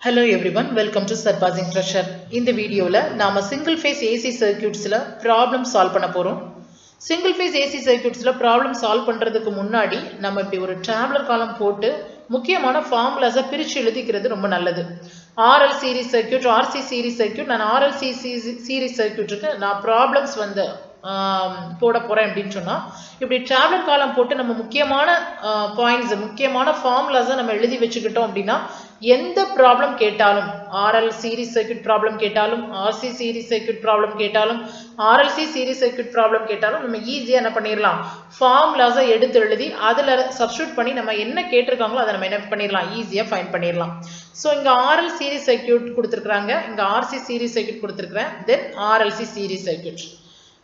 Hello everyone, welcome to Surpassing Pressure. In the video, நாம single phase AC circuits problem solve பண்ண போறோம். Single phase AC circuits problem solve பண்றதுக்கு முன்னாடி நம்ம இப்படி ஒரு tabular column போட்டு முக்கியமான formulas பிரிச்சு எழுதிக்கிறது ரொம்ப நல்லது. RL series circuit, RC series circuit, நான் RL series circuit நான் problems போட போறேன் அப்படின்னு சொன்னா இப்படி டேப்லெட் காலம் போட்டு நம்ம முக்கியமான பாயிண்ட்ஸ் முக்கியமான ஃபார்முலாஸை நம்ம எழுதி வச்சுக்கிட்டோம் அப்படின்னா எந்த ப்ராப்ளம் கேட்டாலும் RL சீரிஸ் சர்க்யூட் ப்ராப்ளம் கேட்டாலும் RC சீரிஸ் சர்க்யூட் ப்ராப்ளம் கேட்டாலும் RLC சீரிஸ் சர்க்யூட் ப்ராப்ளம் கேட்டாலும் நம்ம ஈஸியாக என்ன பண்ணிடலாம் ஃபார்முலாஸை எடுத்து எழுதி அதில் சப்ஸ்டியூட் பண்ணி நம்ம என்ன கேட்டிருக்காங்களோ அதை நம்ம என்ன பண்ணிடலாம் ஈஸியாக ஃபைண்ட் பண்ணிடலாம். ஸோ இங்கே RL சீரிஸ் சர்க்யூட் கொடுத்துருக்குறாங்க, இங்கே RC சீரிஸ் சர்க்யூட் கொடுத்துருக்குறேன், தென் RLC series circuit.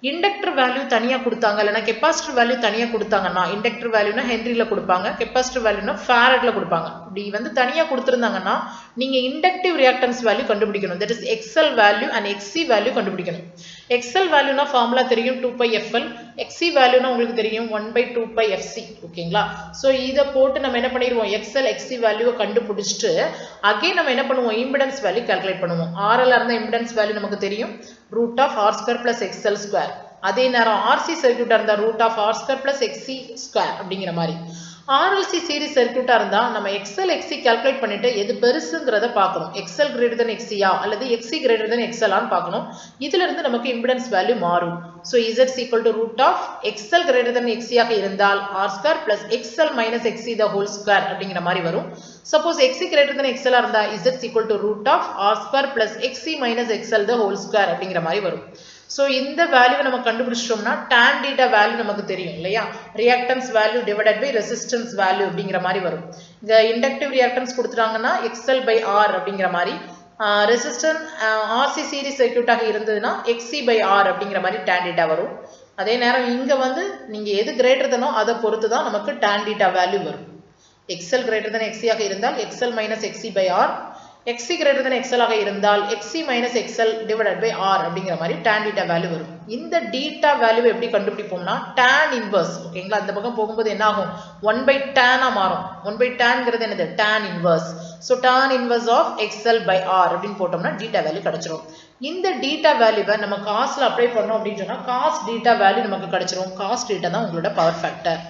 Inductor value தனியாக கொடுத்தாங்க இல்லைனா கெப்பாசிட்டர் வேல்யூ தனியாக கொடுத்தாங்கன்னா இண்டக்டர் வேல்யூனா ஹென்ரியில் கொடுப்பாங்க, கெப்பாசிட்டர் வேல்யூனா ஃபேரட்ல கொடுப்பாங்க. இப்படி தனியாக கொடுத்துருந்தாங்கன்னா நீங்கள் இண்டக்டிவ் ரியாக்டன்ஸ் வேல்யூ கண்டுபிடிக்கணும். That is XL value and XC value கண்டுபிடிக்கணும். XL வேல்யூனா ஃபார்முலா தெரியும் 2πfL, XC வேல்யூனா உங்களுக்கு தெரியும் 1/2πfC. ஓகேங்களா? ஸோ இதை போட்டு நம்ம என்ன பண்ணிடுவோம், XL XC வேல்யூவை கண்டுபிடிச்சிட்டு அகைன் நம்ம என்ன பண்ணுவோம், இம்பிடன்ஸ் வேல்யூ கால்குலேட் பண்ணுவோம். RL இருந்தால் இம்பிடன்ஸ் வேல்யூ நமக்கு தெரியும் √R² + XL². அதே நேரம் RC சர்க்யூட்டா இருந்தா √R² + XC² அப்படிங்கிற மாதிரி. RLC சீரிஸ் சர்க்யூட்டா இருந்தா நம்ம XL XC கால்குலேட் பண்ணிட்டு எது பெருசுங்கிறத பார்க்கணும். XL greater XC அல்லது XC greater XL பார்க்கணும். இதுல இருந்து நமக்கு இம்பிடன்ஸ் வேல்யூ மாறும். So Z √XL greater XC ஆக இருந்தால் R² + XL - XC the whole square அப்படிங்கிற மாதிரி வரும். Suppose XC greater XL இருந்தா Z √R² + XC - XL the whole square அப்படிங்கிற மாதிரி வரும். ஸோ இந்த வேல்யூவை நம்ம கண்டுபிடிச்சிட்டோம்னா tan theta வேல்யூ நமக்கு தெரியும் இல்லையா, reactance value divided by resistance value அப்படிங்கிற மாதிரி வரும். இந்த இண்டக்டிவ் ரியாக்டன்ஸ் கொடுத்துட்டாங்கன்னா XL/R அப்படிங்கிற மாதிரி, ரெசிஸ்டன் RC சீரிஸ் சர்க்யூட்டாக இருந்ததுன்னா XC/R அப்படிங்கிற மாதிரி tan theta வரும். அதே நேரம் இங்கே நீங்கள் எது கிரேட்டர் தானோ அதை பொறுத்து தான் நமக்கு tan theta வேல்யூ வரும். XL greater XC ஆக இருந்தால் XL - XC/R, XC greater XL ஆக இருந்தால் XC - XL divided by R அப்படிங்கிற மாதிரி tan theta வேல்யூ வரும். இந்த theta வேல்யூவை எப்படி கண்டுபிடிப்போம்னா tan inverse. ஓகேங்களா? இந்த பக்கம் போகும்போது என்ன ஆகும், 1/tan மாறும். 1/tan என்னது, tan inverse. So tan inverse of XL/R அப்படின்னு போட்டோம்னா theta வேல்யூ கிடைச்சிரும். இந்த theta வேல்யூவை நம்ம காஸ்ட்ல அப்ளை பண்ணோம் அப்படின்னு சொன்னா cos theta வேல்யூ நமக்கு கிடைச்சிரும். cos theta தான் உங்களோட பவர் ஃபேக்டர்.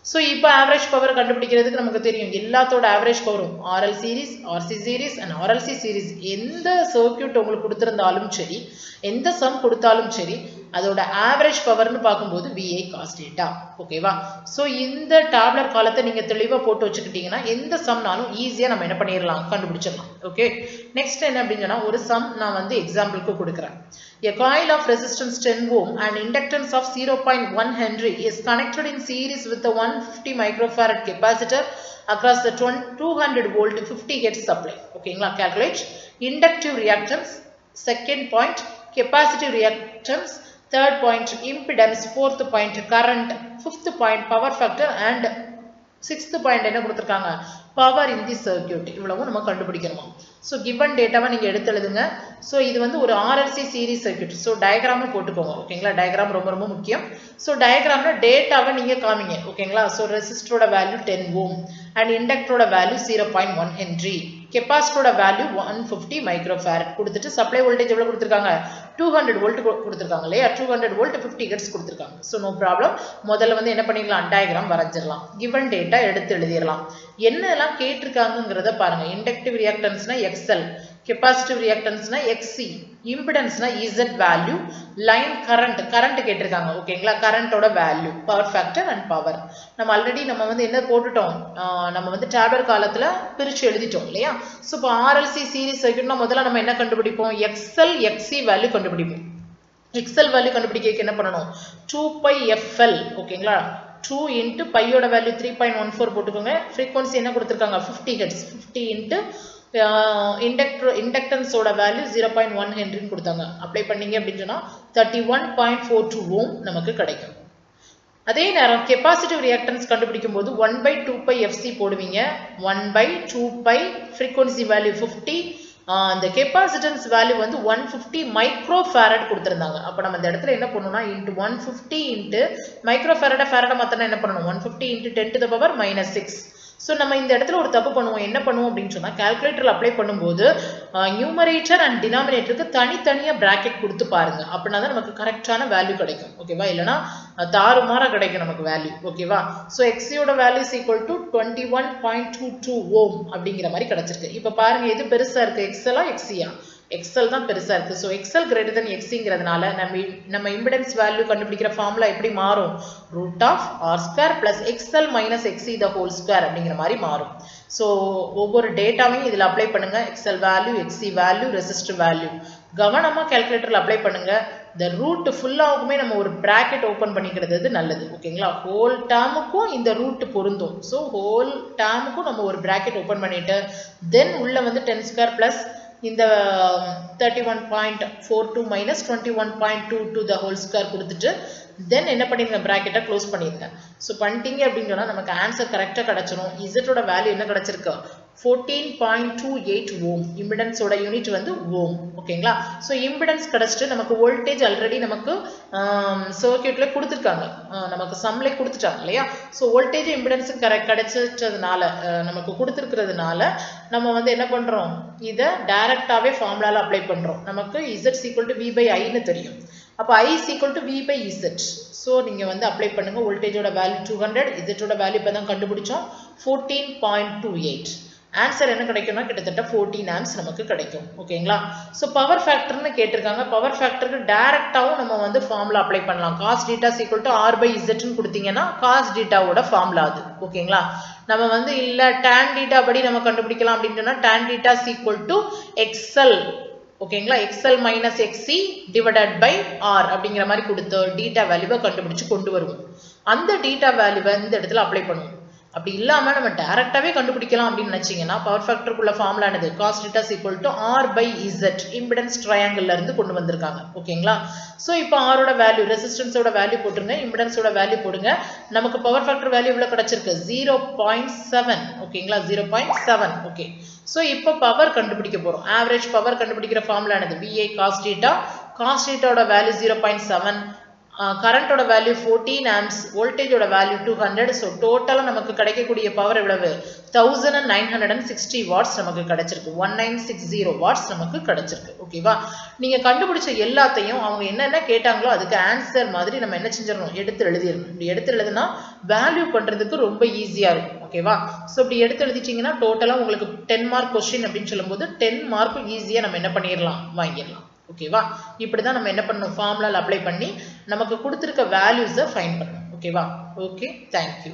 ஸோ இப்போ ஆவரேஜ் பவர் கண்டுபிடிக்கிறதுக்கு நமக்கு தெரியும் எல்லாத்தோட ஆவரேஜ் பவரும் RL series, RC series and RLC series எந்த சர்க்யூட் உங்களுக்கு கொடுத்துருந்தாலும் சரி, எந்த சம் கொடுத்தாலும் சரி, அதோட ஆவரேஜ் பவர்னு பார்க்கும்போது VI cos theta. ஓகேவா? ஸோ இந்த டேப்லர் காலத்தை நீங்கள் தெளிவாக போட்டு வச்சுக்கிட்டீங்கன்னா எந்த சம்னாலும் ஈஸியாக நம்ம என்ன பண்ணிடலாம், கண்டுபிடிச்சிடலாம். ஓகே, நெக்ஸ்ட் என்ன அப்படின்னு சொன்னால் ஒரு சம் நான் எக்ஸாம்பிளுக்கு கொடுக்குறேன். A coil of resistance 10 ohm and inductance of 0.1 Henry is connected in series with a 150 microfarad capacitor across the 200 volt 50 Hz supply. ஓகேங்களா? Calculate inductive reactance, second point capacitive reactance, third point impedance, fourth point current, fifth point power factor and sixth point என்ன கொடுத்திருக்காங்க, power in the circuit. இவ்வளவும் நம்ம கண்டுபிடிக்கணுமா. So given டேட்டாவை நீங்கள் எடுத்து எழுதுங்க. So இது ஒரு RLC சீரிஸ் சர்க்யூட். ஸோ டயக்ராமை போட்டுக்கோங்க. ஓகேங்களா? டயக்ராம் ரொம்ப ரொம்ப முக்கியம். ஸோ டயக்ராம்ல டேட்டாவை நீங்கள் காமிங்க. ஓகேங்களா? ஸோ ரெசிஸ்டரோட வேல்யூ 10 ஓம் அண்ட் இண்டக்டரோட வேல்யூ 0.1 ஹென்ரி, கெப்பாசிட்டரோட வேல்யூ 150 மைக்ரோஃபாரட் கொடுத்துட்டு சப்ளை வோல்டேஜ் எவ்வளோ கொடுத்துருக்காங்க, 200 வோல்ட் கொடுத்துருக்காங்க இல்லையா, 200 வோல்ட் 50 ஹெர்ட்ஸ் கொடுத்துருக்காங்க. So no problem. முதல்ல என்ன பண்ணிடலாம், டயக்ராம் வரைஞ்சிடலாம், கிவன் டேட்டா எடுத்து எழுதிடலாம். என்னெல்லாம் கேட்டிருக்காங்கிறத பாருங்க. இண்டக்டிவ் ரியாக்டன்ஸ்னா XL, கெப்பாசிட்டிவ் ரியாக்டன்ஸ்னா XC, இம்பிடன்ஸ்னா Z வேல்யூ, லைன் கரண்ட் கேட்டிருக்காங்க. ஓகேங்களா? கரண்டோட value, power factor and power. நம்ம ஆல்ரெடி என்ன போட்டுட்டோம், நம்ம டேப்லர் காலத்தில் பிரித்து எழுதிட்டோம் இல்லையா. ஸோ இப்போ RLC சீரிஸ் சர்க்யூட்னா முதல்ல நம்ம என்ன கண்டுபிடிப்போம், XL XC வேல்யூ கண்டுபிடிப்போம். XL வேல்யூ கண்டுபிடிக்க என்ன பண்ணணும், 2πfL. ஓகேங்களா? 2 into பையோட வேல்யூ 3.14 போட்டுக்கோங்க. ஃப்ரீக்வன்சி என்ன கொடுத்துருக்காங்க, 50 Hz. 50 into இண்டக்டன்ஸோட வேல்யூ 0.1 ஹென்ரின்னு கொடுத்தாங்க. அப்ளை பண்ணீங்க அப்படின்னு சொன்னால் 31.42 ஓம் நமக்கு கிடைக்கும். அதே நேரம் கெப்பாசிட்டிவ் ரியாக்டன்ஸ் கண்டுபிடிக்கும் போது 1/2πfC போடுவீங்க. 1/2π ஃப்ரீக்வன்சி வேல்யூ 50, அந்த கெப்பாசிட்டன்ஸ் வேல்யூ 150 மைக்ரோஃபாரட் கொடுத்துருந்தாங்க. அப்போ நம்ம இந்த இடத்துல என்ன பண்ணணும்னா இன்ட்டு 150 இன்ட்டு மைக்ரோஃபாரடை ஃபேரடை மாற்றினா என்ன பண்ணணும், 150 இன்ட்டு 10⁻⁻⁶. ஸோ நம்ம இந்த இடத்துல ஒரு தப்பு பண்ணுவோம். என்ன பண்ணுவோம் அப்படின்னு சொன்னால் கால்குலேட்டரில் அப்ளை பண்ணும்போது நியூமரேட்டர் அண்ட் டினாமினேட்டருக்கு தனித்தனியாக பிராக்கெட் கொடுத்து பாருங்க. அப்படின்னா தான் நமக்கு கரெக்டான வேல்யூ கிடைக்கும். ஓகேவா? இல்லைனா தாறுமாறாக கிடைக்கும் நமக்கு வேல்யூ. ஓகேவா? ஸோ எக்ஸியோட value is equal to 21.22 ohm அப்படிங்கிற மாதிரி கிடைச்சிருக்கு. இப்போ பாருங்க எது பெருசாக இருக்குது, எக்ஸலா எக்ஸியா? எக்ஸல் தான் பெருசாக இருக்குது. ஸோ எக்ஸல் கிரேட்டர் தென் எக்ஸிங்கிறதுனால நம்ம இம்பிடன்ஸ் வேல்யூ கண்டுபிடிக்கிற ஃபார்முலா எப்படி மாறும்? Root of R square plus XL minus XC the whole square அப்படிங்கிற மாதிரி மாறும். ஸோ ஒவ்வொரு டேட்டாவையும் இதில் அப்ளை பண்ணுங்க. XL value, XC value, resistor value கவனமாக கால்குலேட்டரில் அப்ளை பண்ணுங்க. இந்த ரூட் ஃபுல்லாவுக்குமே நம்ம ஒரு பிராக்கெட் ஓப்பன் பண்ணிக்கிறது நல்லது. ஓகேங்களா? ஹோல் டேர்முக்கும் இந்த ரூட் பொருந்தும். ஸோ ஹோல் டேர்முக்கும் நம்ம ஒரு பிராக்கெட் ஓப்பன் பண்ணிட்டு தென் உள்ள வந்து 10 ஸ்கொயர் பிளஸ் இந்த 31.42 minus 21.22 the whole square கொடுத்துட்டு தென் என்ன பண்ணிருங்க, பிராக்கெட்டை க்ளோஸ் பண்ணிருங்க. ஸோ பண்ணிட்டீங்க அப்படின்னு சொன்னால் நமக்கு ஆன்சர் கரெக்டாக கிடச்சிரும். இசட்டோட வேல்யூ என்ன கிடச்சிருக்கு? 14.28 ஓம். இம்பிடன்ஸோட யூனிட் வந்து ஓம். ஓகேங்களா? ஸோ இம்பிடன்ஸ் கிடச்சிட்டு நமக்கு வோல்டேஜ் ஆல்ரெடி நமக்கு சர்க்கியூட்ல கொடுத்துருக்காங்க, நமக்கு சம்லே கொடுத்துட்டாங்க இல்லையா? ஸோ வோல்டேஜ் இம்பிடன்ஸும் கிடைச்சிட்டதுனால நமக்கு கொடுத்துருக்கிறதுனால நம்ம வந்து என்ன பண்ணுறோம், இதை டைரக்டாகவே ஃபார்முலாவில் அப்ளை பண்ணுறோம். நமக்கு Z equal to V by ஐன்னு தெரியும். அப்போ I is equal to V by Z. So நீங்கள் வந்து அப்ளை பண்ணுங்க. வோல்டேஜோட வேல்யூ 200, இசட்டோட வேல்யூ இப்போ தான் கண்டுபிடிச்சோம் 14.28. ஆன்சர் என்ன கிடைக்கும்னா கிட்டத்தட்ட 14 ஆம்ஸ் நமக்கு கிடைக்கும். ஓகேங்களா? ஸோ பவர் ஃபேக்டர்னு கேட்டிருக்காங்க. பவர் ஃபேக்டருக்கு டைரக்டாகவும் நம்ம வந்து ஃபார்முலா அப்ளை பண்ணலாம். Cos theta equal to R by இசட்னு கொடுத்தீங்கன்னா காஸ் டீட்டாவோட ஃபார்முலா அது. ஓகேங்களா? நம்ம வந்து இல்லை டேன் டீட்டா படி நம்ம கண்டுபிடிக்கலாம் அப்படின்னு சொன்னால் tan theta equal to XL. ஓகேங்களா? XL minus XC divided by R அப்படிங்கிற மாதிரி கொடுத்து டீட்டா வேல்யூவை கண்டுபிடிச்சு கொண்டு வருவோம். அந்த டீட்டா வேல்யூவை இந்த இடத்துல அப்ளை பண்ணுவோம். அப்படி இல்லாமல் நம்ம டைரக்டாகவே கண்டுபிடிக்கலாம் அப்படின்னு நினச்சிங்கன்னா பவர் ஃபேக்டருக்குள்ள ஃபார்முலா என்னது? Cos theta equal to R by Z impedance ட்ரையாங்கிள்ல இருந்து கொண்டு வந்திருக்காங்க. ஓகேங்களா? ஸோ இப்போ ஆரோட வேல்யூ, ரெசிஸ்டன்ஸோட வேல்யூ போட்டுருங்க, இம்பிடன்ஸோட வேல்யூ போடுங்க. நமக்கு பவர் ஃபேக்டர் வேல்யூ எவ்வளோ கிடச்சிருக்கு? 0.7. ஓகேங்களா? 0.7. ஓகே. ஸோ இப்போ பவர் கண்டுபிடிக்க போகிறோம். ஆவரேஜ் பவர் கண்டுபிடிக்கிற ஃபார்முலா என்னது? VI cos theta. Cos theta value 0.7, கரண்டோட வேல்யூ 14 ஆம்ஸ், வோல்டேஜோட வேல்யூ 200. ஸோ டோட்டலாக நமக்கு கிடைக்கக்கூடிய பவர் எவ்வளவு? 1960 வாட்ஸ் நமக்கு கிடைச்சிருக்கு. 1960 வாட்ஸ் நமக்கு கிடைச்சிருக்கு. ஓகேவா? நீங்கள் கண்டுபிடிச்ச எல்லாத்தையும் அவங்க என்னென்ன கேட்டாங்களோ அதுக்கு ஆன்சர் மாதிரி நம்ம என்ன செஞ்சிடணும்? எடுத்து எழுதிடணும். இப்படி எடுத்து எழுதுனா வேல்யூ பண்ணுறதுக்கு ரொம்ப ஈஸியாக இருக்கும். ஓகேவா? ஸோ இப்படி எடுத்து எழுதிச்சிங்கன்னா டோட்டலாக உங்களுக்கு 10 மார்க் கொஸ்டின் அப்படின்னு சொல்லும்போது 10 மார்க் ஈஸியாக நம்ம என்ன பண்ணிடலாம்? வாங்கிடலாம். ஓகேவா? இப்படி தான் நம்ம என்ன பண்ணணும்? ஃபார்முலாவில் அப்ளை பண்ணி நமக்கு கொடுத்துருக்க வேல்யூஸை ஃபைண்ட் பண்ணணும். ஓகேவா? Okay, thank you.